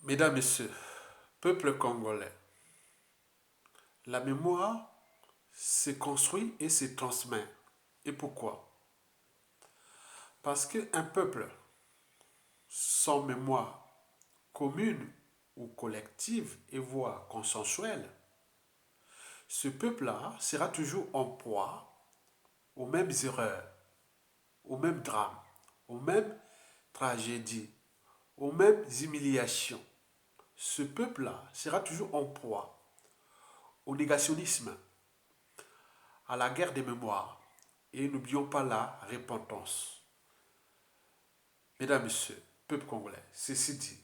Mesdames, Messieurs, peuple congolais, la mémoire se construit et se transmet. Et pourquoi? Parce qu'un peuple sans mémoire commune ou collective et voire consensuelle, ce peuple-là sera toujours en proie aux mêmes erreurs, aux mêmes drames, aux mêmes tragédies, aux mêmes humiliations. Ce peuple-là sera toujours en proie au négationnisme, à la guerre des mémoires. Et n'oublions pas la repentance. Mesdames, Messieurs, peuple congolais, ceci dit,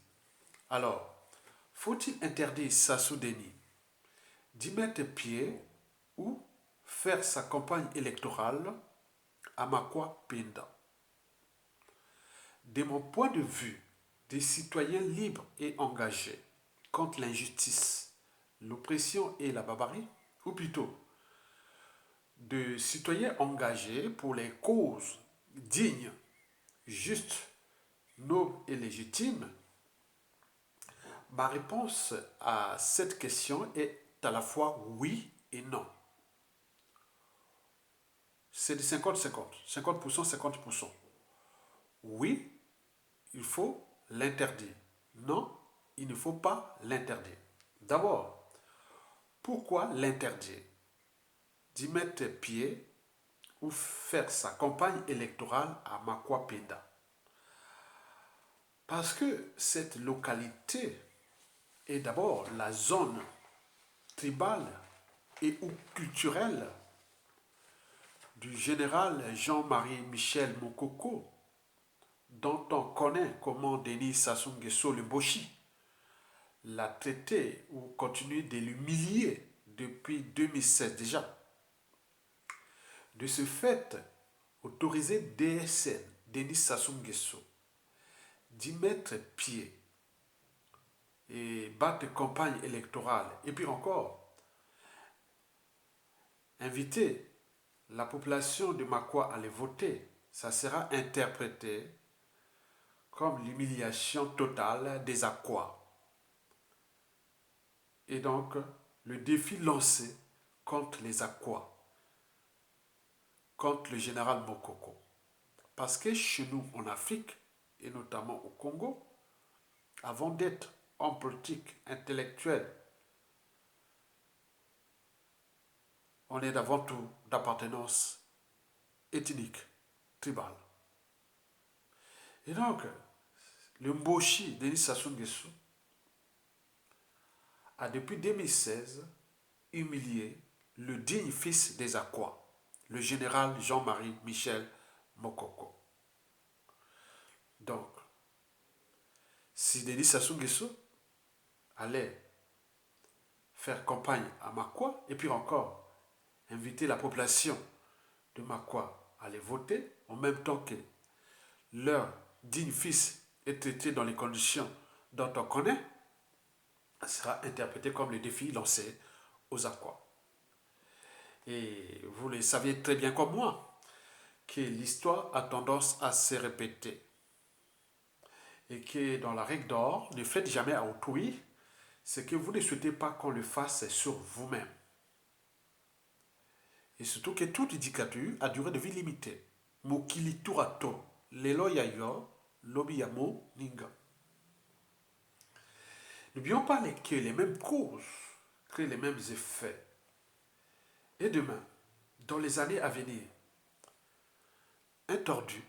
alors, faut-il interdire Sassou Deni d'y mettre pied ou faire sa campagne électorale à Makwa Penda? De mon point de vue, des citoyens libres et engagés contre l'injustice, l'oppression et la barbarie, ou plutôt de citoyens engagés pour les causes dignes, justes, nobles et légitimes, ma réponse à cette question est à la fois oui et non. C'est de 50-50, 50%, 50%. Oui, il faut l'interdire. Non, il ne faut pas l'interdire. D'abord, pourquoi l'interdire? D'y mettre pied ou faire sa campagne électorale à Makwa Penda. Parce que cette localité est d'abord la zone tribale et ou culturelle du général Jean-Marie Michel Mokoko, dont on connaît comment Denis Sassou Nguesso le Boshi l'a traité ou continue de l'humilier depuis 2016 déjà. De ce fait, autoriser DSN, Denis Sassou Nguesso, d'y mettre pied et battre campagne électorale, et puis encore, inviter la population de Makwa à aller voter, ça sera interprété comme l'humiliation totale des Akwa. Et donc, le défi lancé contre les Akwa, contre le général Mokoko. Parce que chez nous, en Afrique, et notamment au Congo, avant d'être homme politique, intellectuel, on est avant tout d'appartenance ethnique, tribale. Et donc, le Mboshi, Denis Sassou Nguesso, a depuis 2016 humilié le digne fils des Akwa, le général Jean-Marie Michel Mokoko. Donc, si Denis Sassou Nguesso allait faire campagne à Makwa, et puis encore inviter la population de Makwa à aller voter, en même temps que leur digne fils est traité dans les conditions dont on connaît, sera interprété comme le défi lancé aux Aquas. Et vous le saviez très bien comme moi, que l'histoire a tendance à se répéter. Et que dans la règle d'or, ne faites jamais à autrui ce que vous ne souhaitez pas qu'on le fasse sur vous-même. Et surtout que toute dictature a durée de vie limitée. Mokili turato, lelo yayo, lobi yamo ninga. N'oublions pas que les mêmes causes créent les mêmes effets. Et demain, dans les années à venir, un tordu,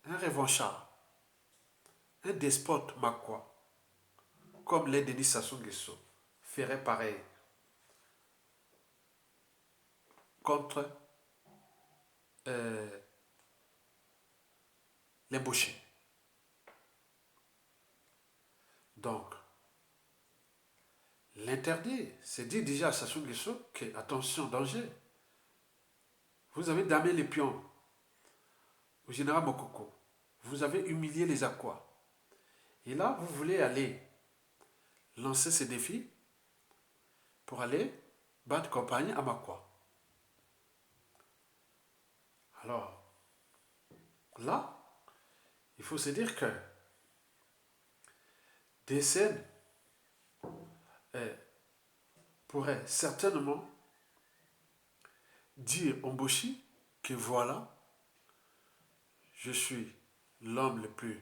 un revanchard, un despote makwa, comme les Denis Sassou Nguesso, ferait pareil contre les bouchers. Donc, l'interdire, c'est dire déjà à Sassou Nguesso que, attention, danger. Vous avez damé les pions au général Mokoko. Vous avez humilié les Aquas. Et là, vous voulez aller lancer ce défi pour aller battre campagne à Makwa. Alors, là, il faut se dire que Des scènes pourraient certainement dire au Mboshi que voilà, je suis l'homme le plus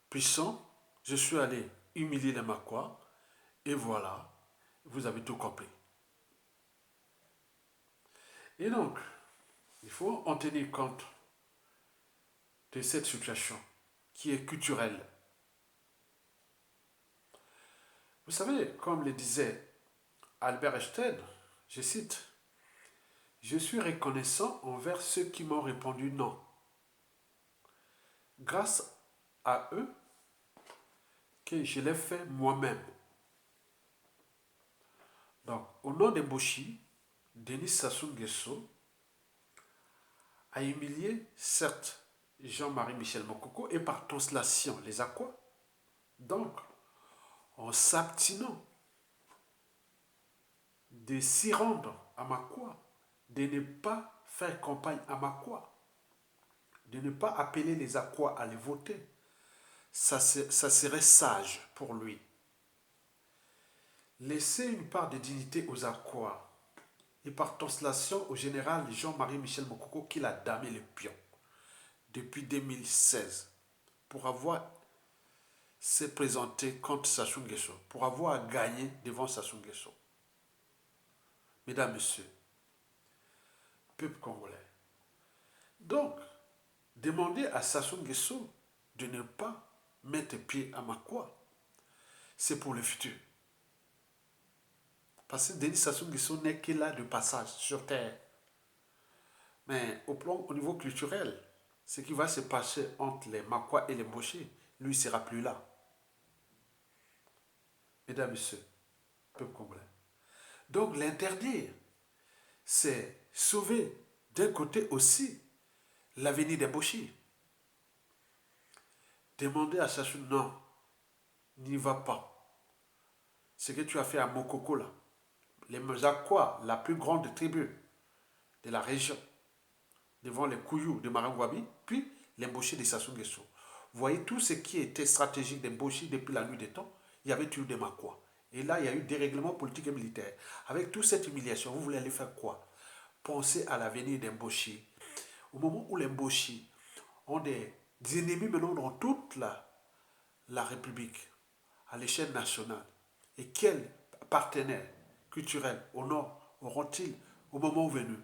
puissant, je suis allé humilier les Makwa, et voilà, vous avez tout compris. Et donc, il faut en tenir compte de cette situation qui est culturelle. Vous savez, comme le disait Albert Einstein, je cite, je suis reconnaissant envers ceux qui m'ont répondu non. Grâce à eux, que je l'ai fait moi-même. Donc, au nom de Mboshi, Denis Sassou Nguesso a humilié, certes, Jean-Marie Michel Mokoko et par translation les Aquas. Donc, en s'abstinant de s'y rendre à Makwa, de ne pas faire campagne à Makwa, de ne pas appeler les Aquas à les voter, ça serait sage pour lui. Laisser une part de dignité aux Aquas et par translation au général Jean-Marie Michel Mokoko qui l'a damé le pion depuis 2016 pour avoir se présenté contre Sassou Nguesso, pour avoir gagné devant Sassou Nguesso. Mesdames, Messieurs, peuple congolais. Donc, demander à Sassou Nguesso de ne pas mettre pied à Makwa, c'est pour le futur. Parce que Denis Sassou Nguesso n'est que là de passage sur terre. Mais au niveau culturel, ce qui va se passer entre les Makwa et les Mboshi, lui ne sera plus là. Mesdames, Messieurs, peuple congolais. Donc l'interdire, c'est sauver d'un côté aussi l'avenir des Mboshi. Demander à Sassou, non, n'y va pas. Ce que tu as fait à Mokoko là, les Mzakwa, la plus grande tribu de la région, devant les Kouyou de Marangwabi, puis les Mboshi de Sassou Nguesso. Vous voyez tout ce qui était stratégique des Mboshi depuis la nuit des temps, il y avait toujours des Makwa. Et là, il y a eu des règlements politiques et militaires. Avec toute cette humiliation, vous voulez aller faire quoi? Pensez à l'avenir des Mboshi. Au moment où les Mboshi ont des ennemis maintenant dans toute la République, à l'échelle nationale, et quels partenaires culturels au nord auront-ils au moment venu?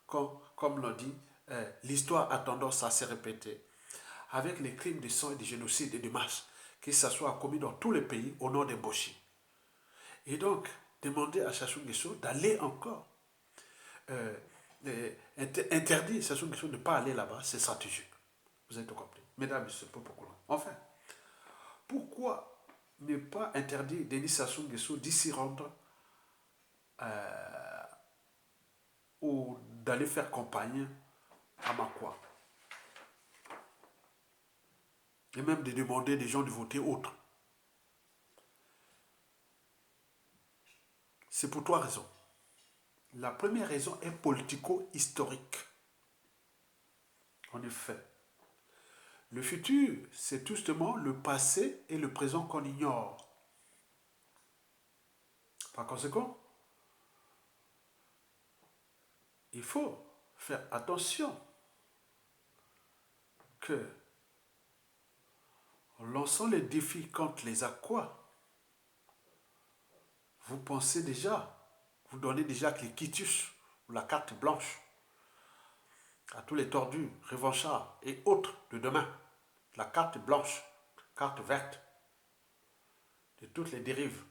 Comme l'on dit, l'histoire a tendance à se répéter. Avec les crimes de sang et de génocide et de masse, que ce soit commis dans tous les pays au nord des Mboshi. Et donc, demander à Sassou Nguesso d'aller encore interdire Sassou Nguesso de ne pas aller là-bas, c'est stratégique. Vous avez tout compris. Mesdames et messieurs, pourquoi? Enfin, pourquoi ne pas interdire Denis Sassou Nguesso d'y s'y rendre ou d'aller faire campagne à Makwa? Et même de demander des gens de voter autre. C'est pour trois raisons. La première raison est politico-historique. En effet, le futur, c'est justement le passé et le présent qu'on ignore. Par conséquent, il faut faire attention que, en lançant les défis contre les Aquas, vous pensez déjà, vous donnez déjà les quitus ou la carte blanche à tous les tordus, revanchards et autres de demain. La carte blanche, carte verte de toutes les dérives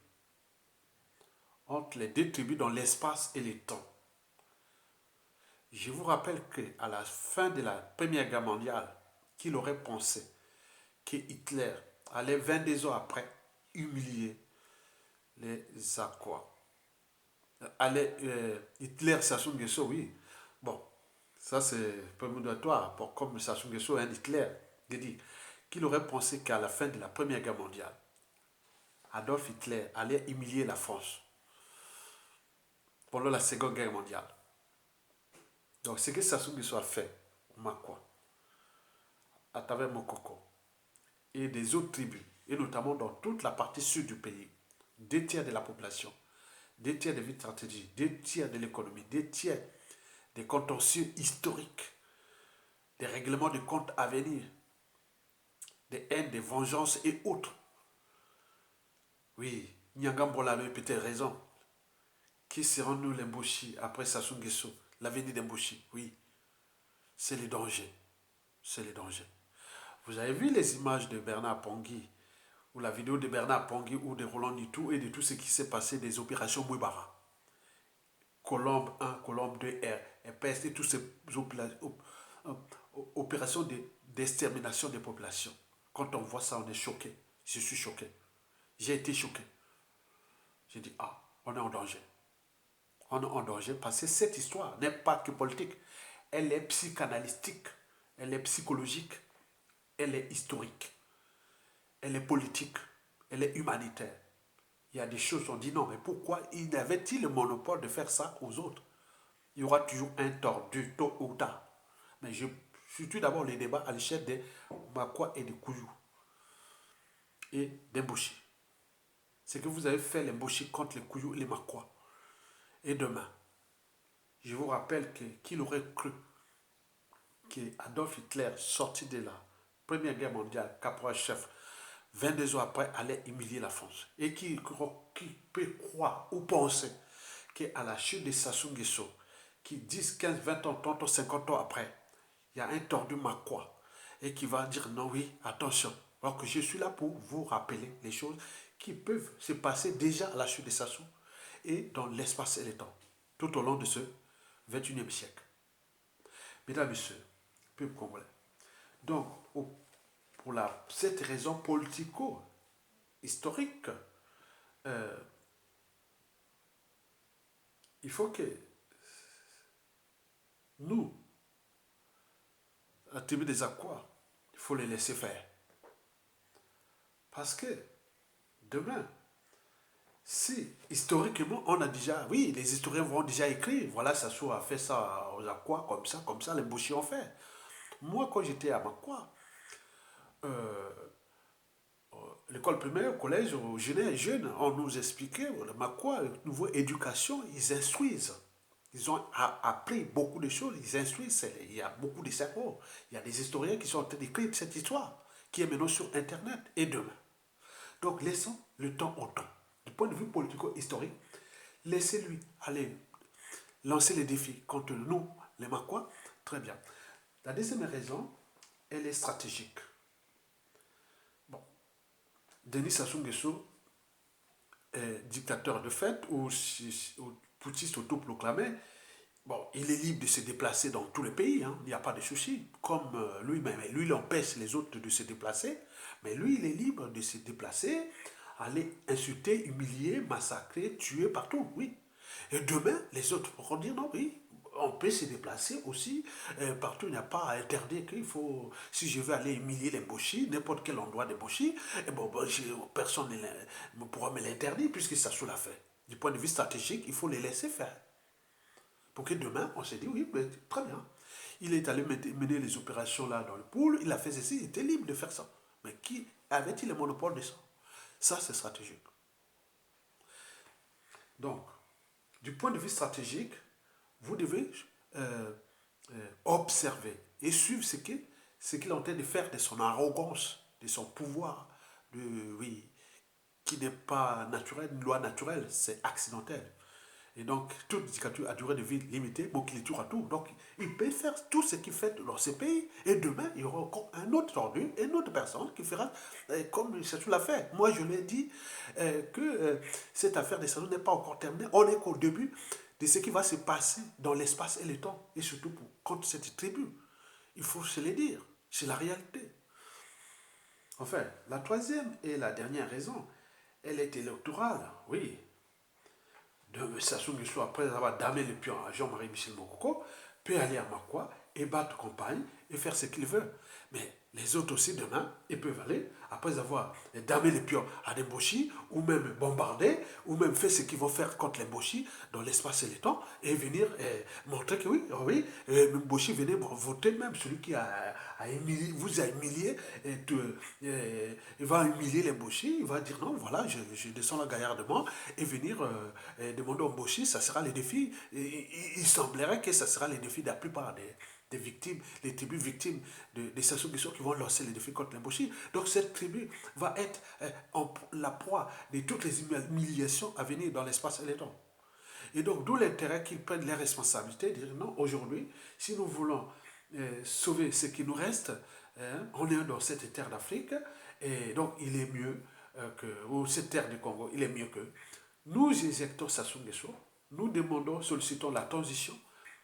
entre les deux tribus dans l'espace et le temps. Je vous rappelle qu'à la fin de la Première Guerre mondiale, qu'il aurait pensé que Hitler allait 22 ans après humilier les Aquas. Hitler, Sassou Nguesso, oui. Bon, ça c'est prémonitoire, comme Sassou Nguesso, un Hitler, il dit qu'il aurait pensé qu'à la fin de la Première Guerre mondiale, Adolf Hitler allait humilier la France pendant la Seconde Guerre mondiale. Donc, ce que Sassou Nguesso a fait, Makwa, à travers Mokoko et des autres tribus, et notamment dans toute la partie sud du pays. 2 tiers de la population, 2 tiers des vies stratégiques, 2 tiers de l'économie, 2 tiers des contentieux historiques, des règlements de comptes à venir, des haines, des vengeances et autres. Oui, Nyangambola avait peut-être raison. Qui serons-nous les Mboshi après Sassou Nguesso? L'avenir des Mboshi, oui. C'est le danger. C'est le danger. Vous avez vu les images de Bernard Pongui, ou la vidéo de Bernard Pongui ou de Roland Nitou et de tout ce qui s'est passé des opérations Mouibara. Colombe 1, Colombe 2, RPS et toutes ces opérations d'extermination des populations. Quand on voit ça, on est choqué. Je suis choqué. J'ai été choqué. J'ai dit, ah, on est en danger. On est en danger parce que cette histoire n'est pas que politique. Elle est psychanalystique, elle est psychologique, elle est historique, elle est politique, elle est humanitaire. Il y a des choses, on dit non, mais pourquoi il avait-il le monopole de faire ça aux autres? Il y aura toujours un tordu, tôt ou tard. Mais je situe d'abord les débats à l'échelle des Makwa et des Kouyou et des Mboshi. C'est que vous avez fait les Mboshi contre les Kouyou et les Makwa. Et demain, je vous rappelle qu'il aurait cru qu'Adolf Hitler, sorti de la Première Guerre mondiale, caporal-chef, 22 ans après, allait humilier la France. Et qui peut croire ou penser qu'à la chute de Sassou Nguesso, qui 10, 15, 20 ans, 30 ans, 50 ans après, il y a un tordu Makwa et qui va dire non, oui, attention. Alors que je suis là pour vous rappeler les choses qui peuvent se passer déjà à la chute de Sassou et dans l'espace et le temps, tout au long de ce 21e siècle. Mesdames et messieurs, peuple congolais. Donc, pour cette raison politico-historique, il faut que nous, la tribu des Aquas, il faut les laisser faire. Parce que demain, si historiquement on a déjà, oui, les historiens vont déjà écrire, voilà, Sassou a fait ça aux Aquas, comme ça, les Mboshi ont fait. Moi, quand j'étais à Makwa, l'école primaire, au collège, aux jeunes, on nous expliquait, Makwa, le nouveau éducation, ils instruisent. Ils ont appris beaucoup de choses, ils instruisent, il y a beaucoup de cerveaux. Il y a des historiens qui sont en train d'écrire cette histoire, qui est maintenant sur Internet et demain. Donc laissons le temps au temps. Du point de vue politico-historique, laissez-lui aller lancer les défis contre nous, les Makwa. Très bien. La deuxième raison, elle est stratégique. Bon, Denis Sassou Nguesso est dictateur de fait ou putschiste autoproclamé. Bon, il est libre de se déplacer dans tous les pays, hein, il n'y a pas de souci. Comme lui-même, lui, il empêche les autres de se déplacer, mais lui, il est libre de se déplacer, aller insulter, humilier, massacrer, tuer partout, oui. Et demain, les autres pourront dire non, oui, on peut se déplacer aussi, partout, il n'y a pas à interdire qu'il faut, si je veux aller humilier les Mboshi, n'importe quel endroit des Mboshi, et bon, personne ne pourra me l'interdire puisque ça sous l'a fait. Du point de vue stratégique, il faut les laisser faire. Pour que demain, on s'est dit, oui, mais très bien. Il est allé mener les opérations là dans le pool, il a fait ceci, il était libre de faire ça. Mais qui avait-il le monopole de ça? Ça, c'est stratégique. Donc, du point de vue stratégique, vous devez observer et suivre ce qu'il est en train de faire de son arrogance, de son pouvoir, oui, qui n'est pas naturel, une loi naturelle, c'est accidentel. Et donc, toute dictature a durée de vie limitée, bon, qu'il est tour à tout. Donc, il peut faire tout ce qu'il fait dans ces pays. Et demain, il y aura encore un autre tordu, une autre personne qui fera comme Sassou l'a fait. Moi, je l'ai dit que cette affaire de Sassou n'est pas encore terminée. On n'est qu'au début de ce qui va se passer dans l'espace et le temps. Et surtout contre cette tribu. Il faut se le dire. C'est la réalité. Enfin, la troisième et la dernière raison, elle est électorale, oui. De Sassou Nguesso, après avoir damé le pion à Jean-Marie Michel Mokoko, peut aller à Makwa et battre campagne et faire ce qu'ils veulent. Mais les autres aussi, demain, ils peuvent aller, après avoir damé les pions à des Mboshi, ou même bombardé, ou même fait ce qu'ils vont faire contre les Mboshi dans l'espace et le temps, et venir montrer que oui, oui, Mboshi, venez voter même, celui qui vous a humilié, il va humilier les Mboshi, il va dire non, voilà, je descends la gaillardement, et venir demander aux Mboshi, ça sera le défi. Il semblerait que ça sera le défi de la plupart des victimes, les tribus victimes des Sassou Nguesso qui vont lancer les défis contre l'Imboshi. Donc cette tribu va être la proie de toutes les humiliations à venir dans l'espace et le temps. Et donc d'où l'intérêt qu'ils prennent les responsabilités, dire non, aujourd'hui, si nous voulons sauver ce qui nous reste, on est dans cette terre d'Afrique, et donc il est mieux ou cette terre du Congo, il est mieux que nous éjectons Sassou Nguesso, nous demandons, sollicitons la transition,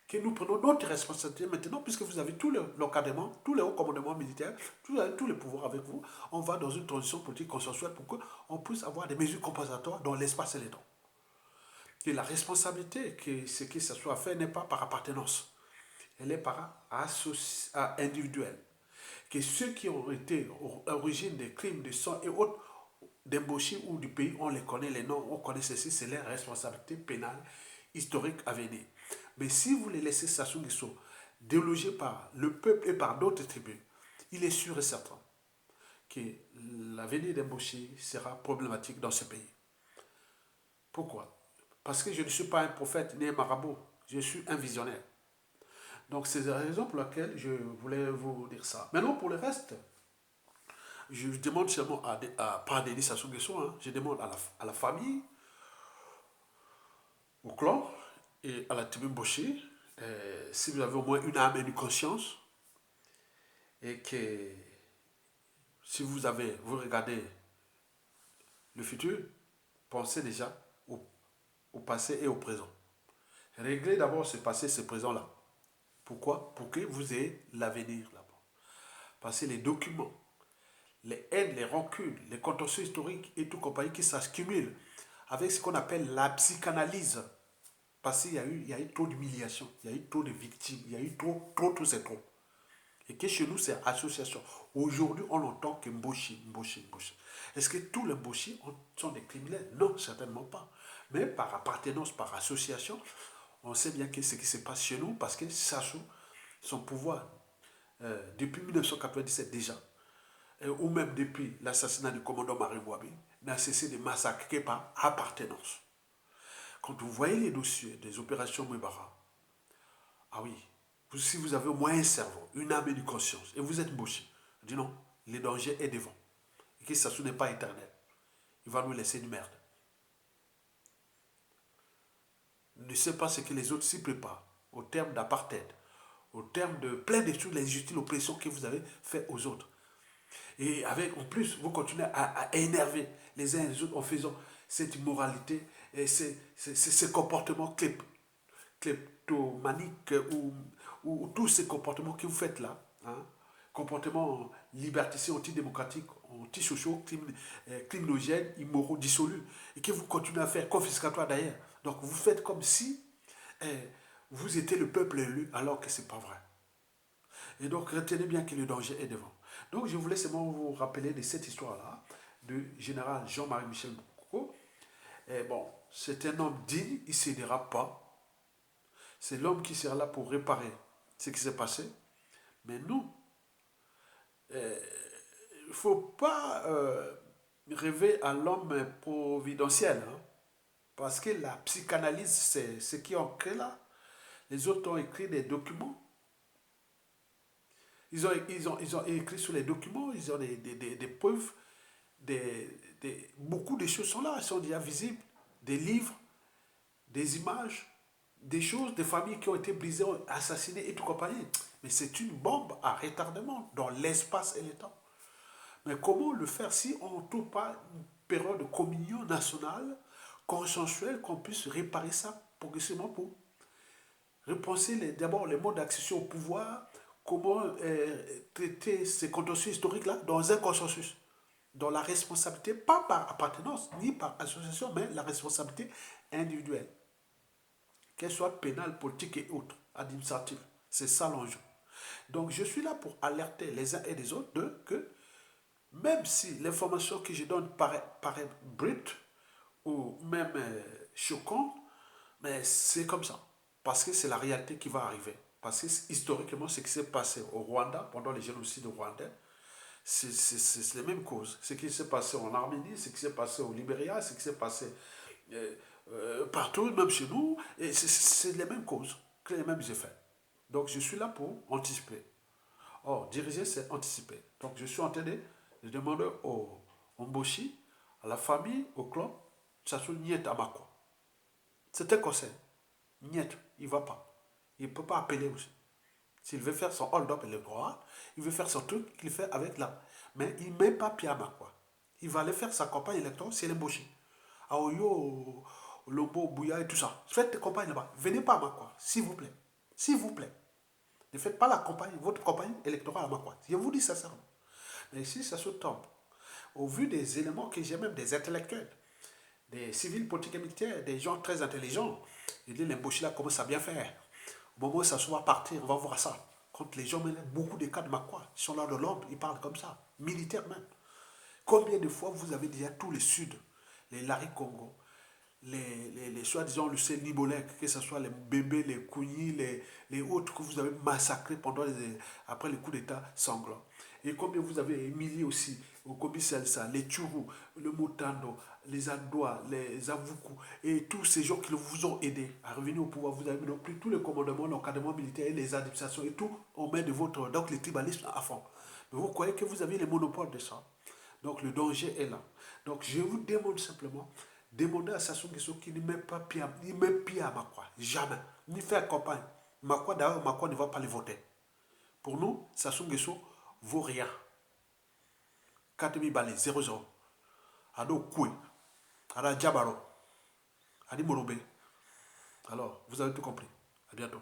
que nous prenons notre responsabilité maintenant, puisque vous avez tout l'encadrement, tous les hauts commandements militaires, tous les pouvoirs avec vous, on va dans une transition politique consensuelle pour qu'on puisse avoir des mesures compensatoires dans l'espace et les temps. Et la responsabilité, que ce qui se soit fait n'est pas par appartenance, elle est par individuelle. Que ceux qui ont été à l'origine des crimes de sang et autres, d'Emboshi ou du pays, on les connaît, les noms, on connaît ceci, c'est leur responsabilité pénale historique à venir. Mais si vous les laissez Sassou Nguesso délogé par le peuple et par d'autres tribus, il est sûr et certain que l'avenir d'Emboshi sera problématique dans ce pays. Pourquoi? Parce que je ne suis pas un prophète ni un marabout, je suis un visionnaire. Donc c'est la raison pour laquelle je voulais vous dire ça. Maintenant pour le reste, je demande seulement pas à Denis Sassou Nguesso, hein, je demande à la famille, au clan et à la tribu Mboshi, si vous avez au moins une âme et une conscience, et que si vous regardez le futur, pensez déjà au passé et au présent. Réglez d'abord ce passé, ce présent-là. Pourquoi? Pour que vous ayez l'avenir là-bas. Parce que les documents, les haines, les rancunes, les contentieux historiques et tout compagnie qui s'accumulent avec ce qu'on appelle la psychanalyse. Parce qu'il y a eu trop d'humiliation, il y a eu trop de victimes, il y a eu tout c'est trop. Et que chez nous, c'est association. Aujourd'hui, on entend que Mboshi. Est-ce que tous les Mboshi sont des criminels? Non, certainement pas. Mais par appartenance, par association, on sait bien que ce qui se passe chez nous, parce que Sassou, son pouvoir, depuis 1997 déjà, ou même depuis l'assassinat du commandant Marie Wabi, n'a cessé de massacrer par appartenance. Quand vous voyez les dossiers des opérations Mwebara, ah oui, si vous avez au moins un cerveau, une âme et une conscience, et vous êtes Mboshi, dis non, le danger est devant. Et que Sassou n'est pas éternel. Il va nous laisser une merde. Ne sait pas ce que les autres s'y préparent, au terme d'apartheid, au terme de plein de choses, l'injustice, l'oppression que vous avez fait aux autres. Et avec, en plus, vous continuez à énerver les uns et les autres en faisant cette immoralité et ces comportements kleptomaniques ou tous ces comportements que vous faites là, hein, comportements liberticides, antidémocratiques, antisociaux, criminogènes, immoraux, dissolus, et que vous continuez à faire confiscatoire d'ailleurs. Donc vous faites comme si vous étiez le peuple élu, alors que ce n'est pas vrai. Et donc retenez bien que le danger est devant. Donc je voulais seulement vous rappeler de cette histoire-là, du général Jean-Marie Michel Moukoko. Et bon, c'est un homme digne, il ne cédera pas. C'est l'homme qui sera là pour réparer ce qui s'est passé. Mais nous, il ne faut pas rêver à l'homme providentiel. Hein, parce que la psychanalyse, c'est ce qui est ancré là. Les autres ont écrit des documents. Ils ont écrit sur les documents, ils ont des preuves, beaucoup de choses sont là, elles sont déjà visibles. Des livres, des images, des choses, des familles qui ont été brisées, assassinées et tout compagnie. Mais c'est une bombe à retardement dans l'espace et le temps. Mais comment le faire si on ne trouve pas une période de communion nationale, consensuelle, qu'on puisse réparer ça progressivement pour repenser d'abord les modes d'accession au pouvoir, comment traiter ces contentieux historiques-là dans un consensus, dans la responsabilité, pas par appartenance, ni par association, mais la responsabilité individuelle, qu'elle soit pénale, politique et autre, administrative. C'est ça l'enjeu. Donc, je suis là pour alerter les uns et les autres que même si l'information que je donne paraît brute ou même choquante, mais c'est comme ça. Parce que c'est la réalité qui va arriver. Parce que historiquement, ce qui s'est passé au Rwanda, pendant les génocides rwandais, c'est les mêmes causes. Ce qui s'est passé en Arménie, ce qui s'est passé au Libéria, ce qui s'est passé euh, partout, même chez nous, et c'est les mêmes causes, les mêmes effets. Donc je suis là pour anticiper. Or, diriger, c'est anticiper. Donc je suis en train de demander au Mboshi, à la famille, au clan, ça soit niet à Makwa. C'est un conseil. Niet, il ne va pas. Il ne peut pas appeler aussi. S'il veut faire son hold-up électoral, il veut faire son truc qu'il fait avec là. Mais il ne met pas pied à Makwa. Il va aller faire sa campagne électorale, c'est l'embauché. À Oyo, Lobo, Bouya et tout ça. Faites des campagnes là-bas. Venez pas à Makwa, s'il vous plaît. S'il vous plaît. Ne faites pas la campagne, votre campagne électorale à Makwa. Je vous dis sincèrement. Mais si ça se tombe, au vu des éléments que j'ai, même des intellectuels, des civils politiques et militaires, des gens très intelligents, ils disent l'embauché là commence à bien faire. Au moment où ça soit partir, on va voir ça. Quand les gens mènent beaucoup de cas de Makwa, ils sont là de l'ombre, ils parlent comme ça, militaires même. Combien de fois vous avez déjà tous les Suds, les Larry Congo, les soi-disant le Nibolek, que ce soit les bébés, les Kouni, les autres que vous avez massacrés après les coups d'État sanglants. Et combien vous avez humilié aussi au Kobi Selsa, les Tchourou, le Mutando, les Andois, les Avoukou, et tous ces gens qui vous ont aidé à revenir au pouvoir. Vous avez pris tous les commandements, l'encadrement militaire et les administrations et tout, on met de votre. Donc les tribalismes à fond. Mais vous croyez que vous avez les monopoles de ça. Donc le danger est là. Donc je vous demande simplement, demandez à Sassou Nguesso qui ne met pas pied à Makwa. Jamais. Ni faire campagne. Makwa, d'ailleurs, Makwa ne va pas les voter. Pour nous, Sassou Nguesso vaut rien. 4000 balais, 0-0. Ado Koué, Ada Djabaro, Adi Morobe. Alors, vous avez tout compris. À bientôt.